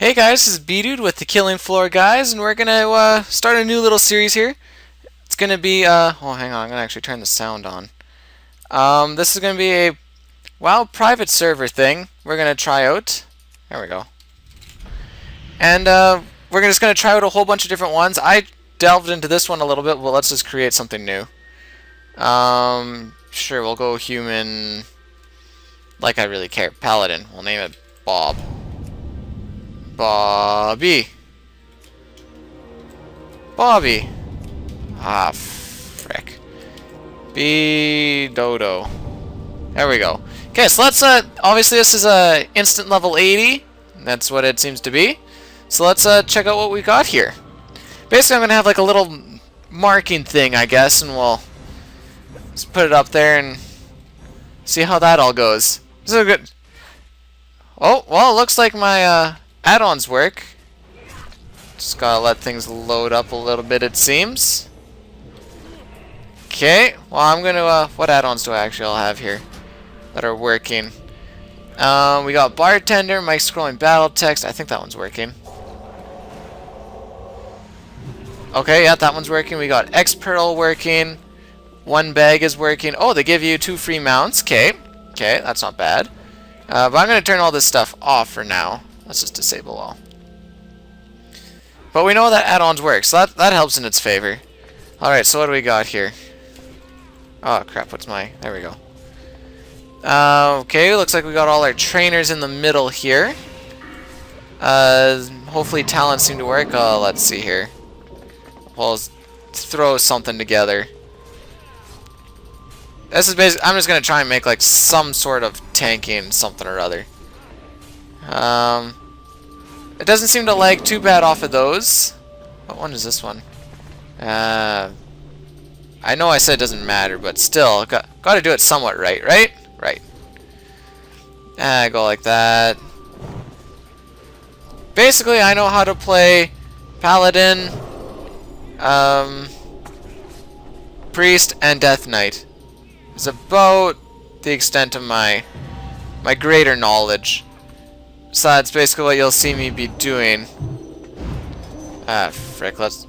Hey guys, this is Bdude with the Killing Floor guys, and we're gonna start a new little series here. It's gonna be oh, hang on, I'm gonna actually turn the sound on. This is gonna be a WoW private server thing. We're gonna try out. There we go. And we're just gonna try out a whole bunch of different ones. I delved into this one a little bit, but let's just create something new. Sure, we'll go human. Like I really care. Paladin. We'll name it Bob. Bobby. Ah, frick. Dodo. There we go. Okay, so let's, obviously this is a instant level 80. That's what it seems to be. So let's, check out what we got here. Basically, I'm gonna have like a little marking thing, I guess, and we'll just put it up there and see how that all goes. This is a good... Oh, well, it looks like my, add-ons work. Just gotta let things load up a little bit, it seems. Okay, well I'm gonna, what add-ons do I actually all have here that are working? We got bartender, mic scrolling battle text. I think that one's working. Okay, yeah, that one's working. We got X-Pearl working. One bag is working. Oh, they give you 2 free mounts. Okay, that's not bad. But I'm gonna turn all this stuff off for now. Let's just disable all. But we know that add-ons work, so that helps in its favor. Alright, so what do we got here? Oh crap, what's my... There we go. Okay, looks like we got all our trainers in the middle here. Hopefully talents seem to work. Let's see here. We'll throw something together. This is basically... I'm just gonna try and make like some sort of tanking something or other. It doesn't seem to lag too bad off of those. What one is this one? I know I said it doesn't matter, but still, gotta do it somewhat right? Right. Go like that. Basically, I know how to play Paladin, Priest, and Death Knight. It's about the extent of my greater knowledge. So that's basically what you'll see me be doing. Ah, frick, let's...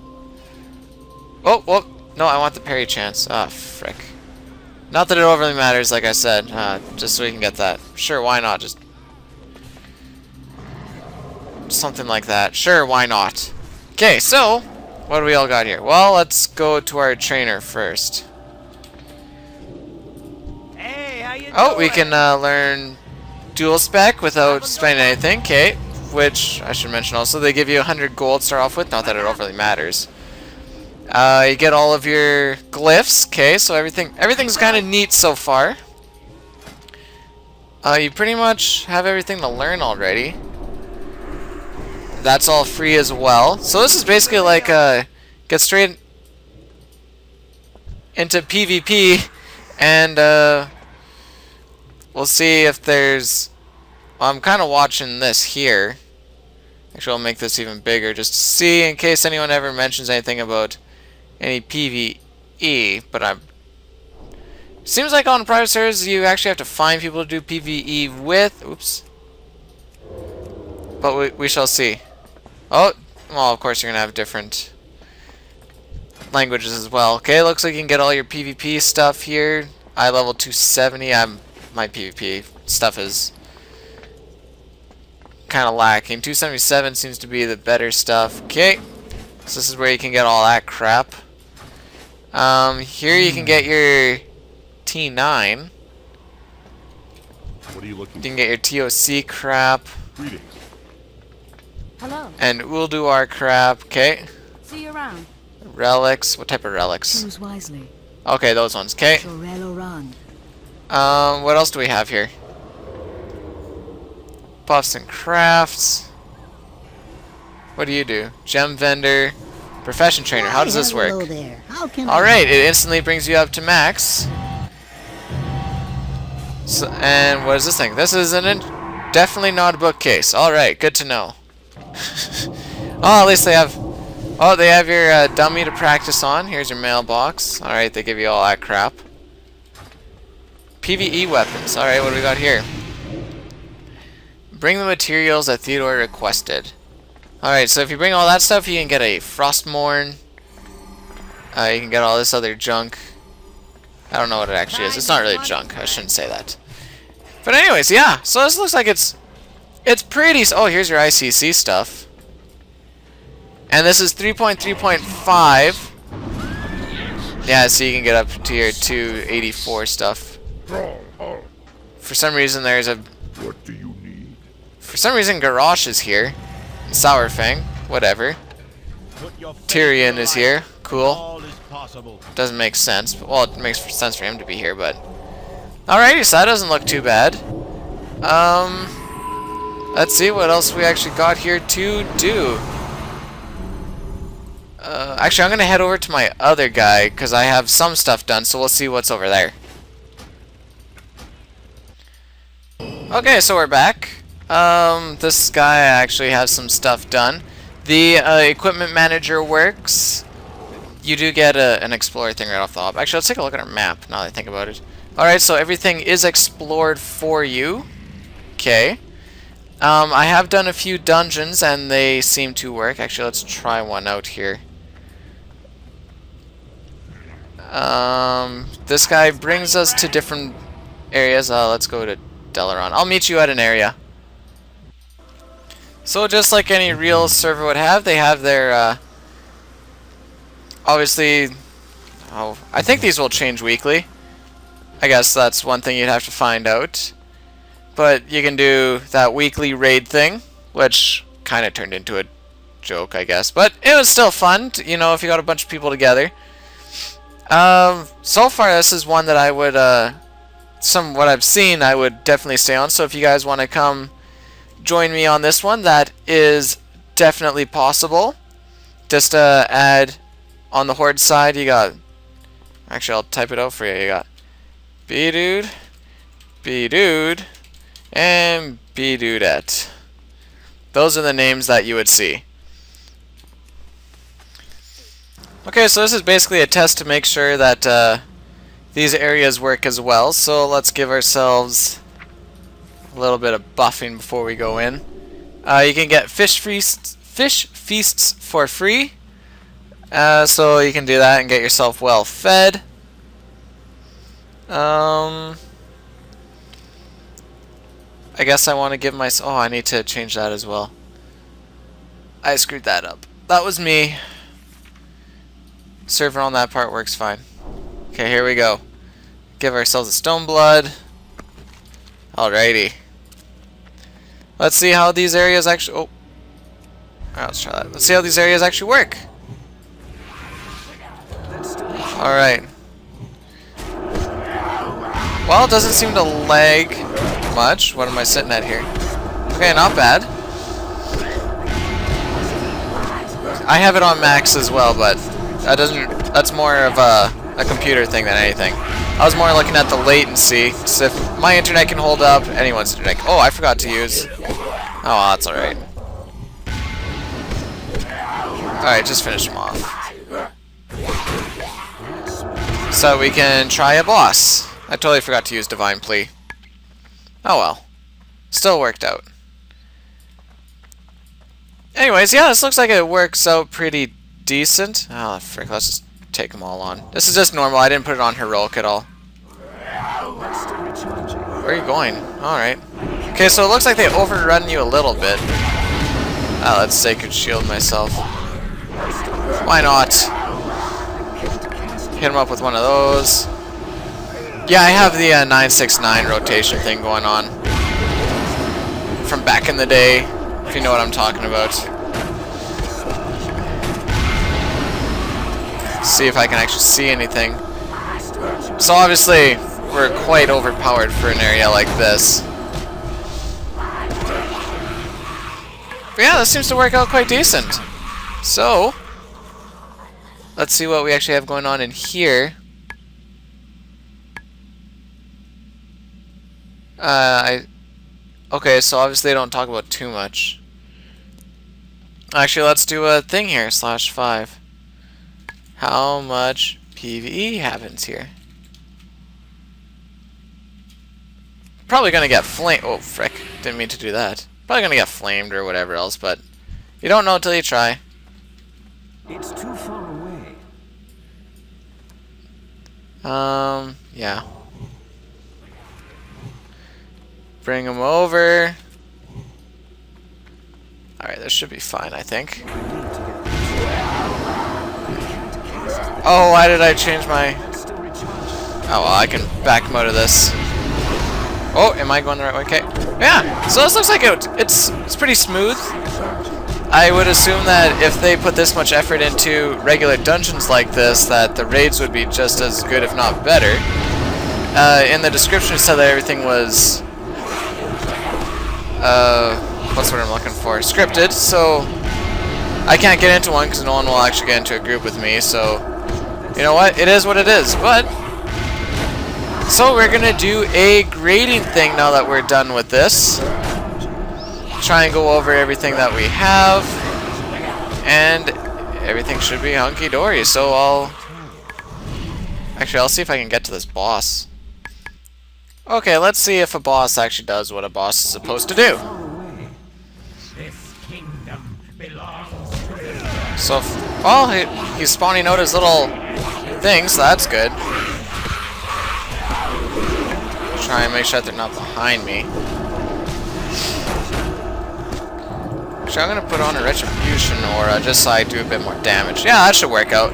Oh, whoop. No, I want the parry chance. Ah, frick. Not that it overly matters, like I said. Just so we can get that. Sure, why not? Just... something like that. Sure, why not? Okay, so... what do we all got here? Well, let's go to our trainer first. Hey, how you Oh, doing? we can learn... dual spec without spending anything. Okay, which I should mention also, they give you 100 gold to start off with. Not that it overly matters. You get all of your glyphs. Okay, so everything's kind of neat so far. You pretty much have everything to learn already. That's all free as well. So this is basically like get straight into PvP, and we'll see if there's... Well, I'm kind of watching this here. Actually, I'll make this even bigger just to see in case anyone ever mentions anything about any PvE. But I'm... seems like on private servers you actually have to find people to do PvE with. Oops. But we shall see. Oh, well, of course you're gonna have different languages as well. Okay, looks like you can get all your PvP stuff here. I level 270. My PvP stuff is kind of lacking. 277 seems to be the better stuff. Okay, so this is where you can get all that crap. Here you can get your T9. What are you looking You can get your TOC crap. Greetings. Hello. And we'll do our crap. Okay, See you around. relics. What type of relics? Choose wisely. Okay, those ones. Okay. Chorello run. What else do we have here? Buffs and crafts. What do you do? Gem vendor, profession trainer. How does this work? There. How can Alright, it instantly brings you up to max. So, and what is this thing? This is definitely not a bookcase. Alright, good to know. Oh, at least they have... Oh, they have your dummy to practice on. Here's your mailbox. Alright, they give you all that crap. PvE weapons. Alright, what do we got here? Bring the materials that Theodore requested. Alright, so if you bring all that stuff, you can get a Frostmourne. You can get all this other junk. I don't know what it actually is. It's not really junk. I shouldn't say that. But anyways, yeah. So this looks like it's pretty... Oh, here's your ICC stuff. And this is 3.3.5. Yeah, so you can get up to your 284 stuff. For some reason, there's a... What do you need? For some reason, Garrosh is here. Sourfang, whatever. Tyrion is here. Cool. Doesn't make sense. Well, it makes sense for him to be here, but... Alrighty, so that doesn't look too bad. Let's see what else we actually got here to do. Actually, I'm going to head over to my other guy, because I have some stuff done, so we'll see what's over there. Okay, so we're back. This guy actually has some stuff done. The equipment manager works. You do get an explorer thing right off the hop. Actually, let's take a look at our map, now that I think about it. Alright, so everything is explored for you. Okay. I have done a few dungeons, and they seem to work. Actually, let's try one out here. This guy brings us to different areas. Let's go to Delaron. I'll meet you at an area. So just like any real server would have, they have their, obviously, I think these will change weekly. I guess that's one thing you'd have to find out. But you can do that weekly raid thing, which kind of turned into a joke, I guess. But it was still fun, you know, if you got a bunch of people together. So far, this is one that I would, what I've seen, I would definitely stay on. So if you guys want to come join me on this one, that is definitely possible. Just add on the Horde side, you got... Actually, I'll type it out for you. You got Bdude, Bdude, and Bdudette. Those are the names that you would see. Okay, so this is basically a test to make sure that these areas work as well. So let's give ourselves a little bit of buffing before we go in. You can get fish feasts for free. So you can do that and get yourself well fed. I guess I want to give myself... Oh, I need to change that as well. I screwed that up. That was me. Server on that part works fine. Okay, here we go. Give ourselves a stone blood. Alrighty. Let's see how these areas actually... Oh. Alright, let's try that. Let's see how these areas actually work. Alright. Well, it doesn't seem to lag much. What am I sitting at here? Okay, not bad. I have it on max as well, but that doesn't... That's more of a computer thing than anything. I was more looking at the latency. So if my internet can hold up, anyone's internet... Oh, I forgot to use... Oh, well, that's alright. Alright, just finish him off. So we can try a boss. I totally forgot to use Divine Plea. Oh well. Still worked out. Anyways, yeah, this looks like it works out pretty decent. Oh, frick, let's just take them all on. This is just normal. I didn't put it on heroic at all. Where are you going? Alright. Okay, so it looks like they overrun you a little bit. Ah, let's Sacred Shield myself. Why not? Hit him up with one of those. Yeah, I have the 969 rotation thing going on. From back in the day, if you know what I'm talking about. See if I can actually see anything. So obviously, we're quite overpowered for an area like this. But yeah, this seems to work out quite decent. So, let's see what we actually have going on in here. Okay, so obviously they don't talk about too much. Actually, let's do a thing here, /5. How much PvE happens here? Probably gonna get flamed. Oh, frick. Didn't mean to do that. Probably gonna get flamed or whatever else, but You don't know until you try. It's too far away. Yeah. Bring them over. Alright, this should be fine, I think. Oh, why did I change my... Oh, well, I can back him out of this. Oh, am I going the right way? Okay. Yeah, so this looks like it's pretty smooth. I would assume that if they put this much effort into regular dungeons like this, that the raids would be just as good, if not better. In the description it said that everything was... what's what I'm looking for? Scripted, so... I can't get into one because no one will actually get into a group with me, so... You know what? It is what it is, but... So we're gonna do a grading thing now that we're done with this. Try and go over everything that we have, and everything should be hunky-dory. So I'll see if I can get to this boss. Okay, let's see if a boss actually does what a boss is supposed to do. So, well, he's spawning out his little things, so that's good. Try and make sure that they're not behind me. Actually, I'm going to put on a Retribution Aura just so I do a bit more damage. Yeah, that should work out.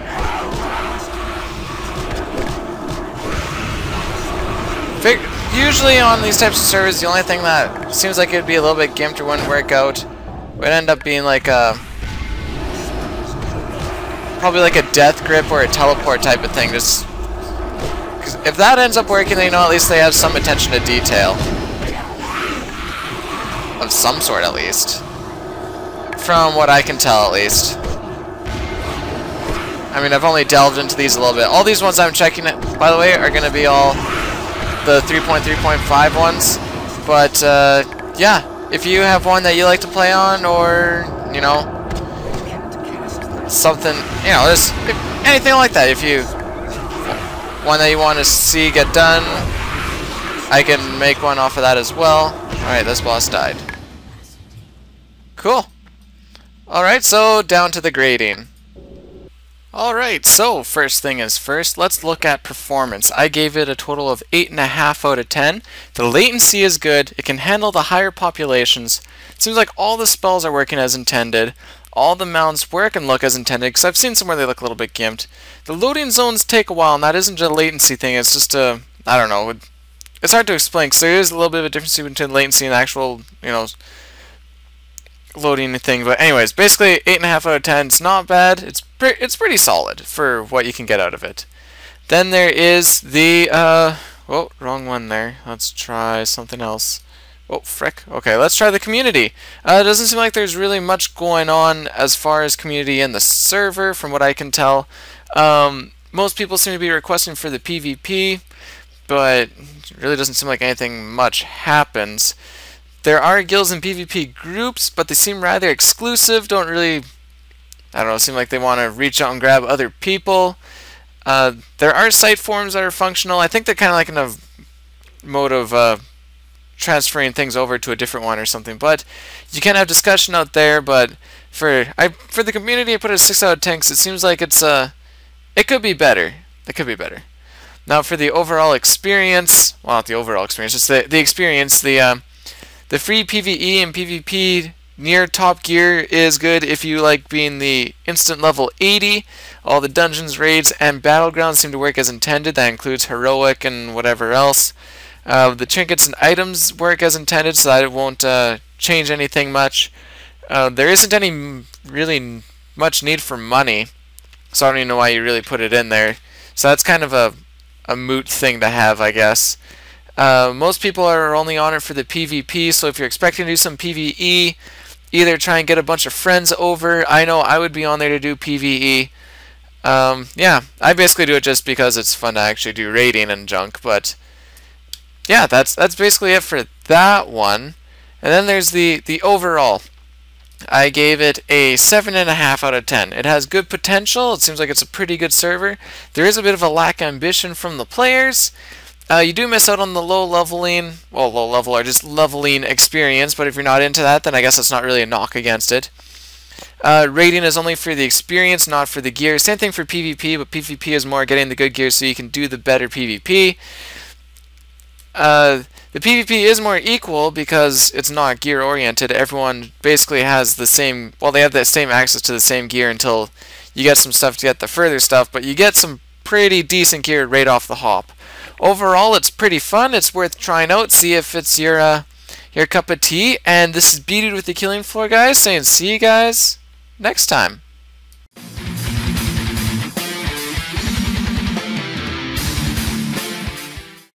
Usually on these types of servers, the only thing that seems like it would be a little bit gimped or wouldn't work out would end up being like a... probably like a death grip or a teleport type of thing. Just... because if that ends up working, then you know at least they have some attention to detail. Of some sort, at least. From what I can tell, at least. I mean, I've only delved into these a little bit. All these ones I'm checking, by the way, are going to be all the 3.3.5 ones. But, yeah, if you have one that you like to play on, or, you know, something, you know, just anything like that, if you, one that you want to see get done, I can make one off of that as well. Alright, this boss died. Cool. Alright, so down to the grading. Alright, so first thing is first, let's look at performance. I gave it a total of 8.5 out of 10. The latency is good, it can handle the higher populations. It seems like all the spells are working as intended. All the mounts work and look as intended, because I've seen some where they look a little bit gimped. The loading zones take a while, and that isn't just a latency thing, it's just a, I don't know, it's hard to explain, because there is a little bit of a difference between latency and actual, you know, loading thing. But anyways, basically 8.5 out of 10. It's not bad. It's pretty solid for what you can get out of it. Then there is the oh, wrong one there. Let's try something else. Oh, frick. Okay, let's try the community. It doesn't seem like there's really much going on as far as community in the server, from what I can tell. Most people seem to be requesting for the PvP, but it really doesn't seem like anything much happens. There are guilds and PvP groups, but they seem rather exclusive. Don't really, I don't know, seem like they want to reach out and grab other people. There are site forums that are functional. I think they're kind of like in a mode of transferring things over to a different one or something. But you can have discussion out there. But for the community, I put it a 6 out of 10 because it seems like it could be better. It could be better. Now for the overall experience, well, not the overall experience, just the experience, the free PvE and PvP near top gear is good if you like being the instant level 80. All the dungeons, raids, and battlegrounds seem to work as intended. That includes heroic and whatever else. The trinkets and items work as intended, so that it won't change anything much. There isn't any really much need for money, so I don't even know why you really put it in there. So that's kind of a moot thing to have, I guess. Most people are only on it for the PvP, so if you're expecting to do some PvE, either try and get a bunch of friends over. I know I would be on there to do PvE. Yeah, I basically do it just because it's fun to actually do raiding and junk, but yeah, that's basically it for that one. And then there's the overall. I gave it a 7.5 out of 10. It has good potential. It seems like it's a pretty good server. There is a bit of a lack of ambition from the players. You do miss out on the low level or just leveling experience, but if you're not into that, then I guess it's not really a knock against it. Rating is only for the experience, not for the gear. Same thing for PvP, but PvP is more getting the good gear so you can do the better PvP. The PvP is more equal because it's not gear oriented. Everyone basically has the same, well, they have the same access to the same gear until you get some stuff to get the further stuff, but you get some pretty decent gear right off the hop. Overall, it's pretty fun. It's worth trying out. See if it's your cup of tea. And this is Bdude with the Killing Floor, guys, saying see you guys next time.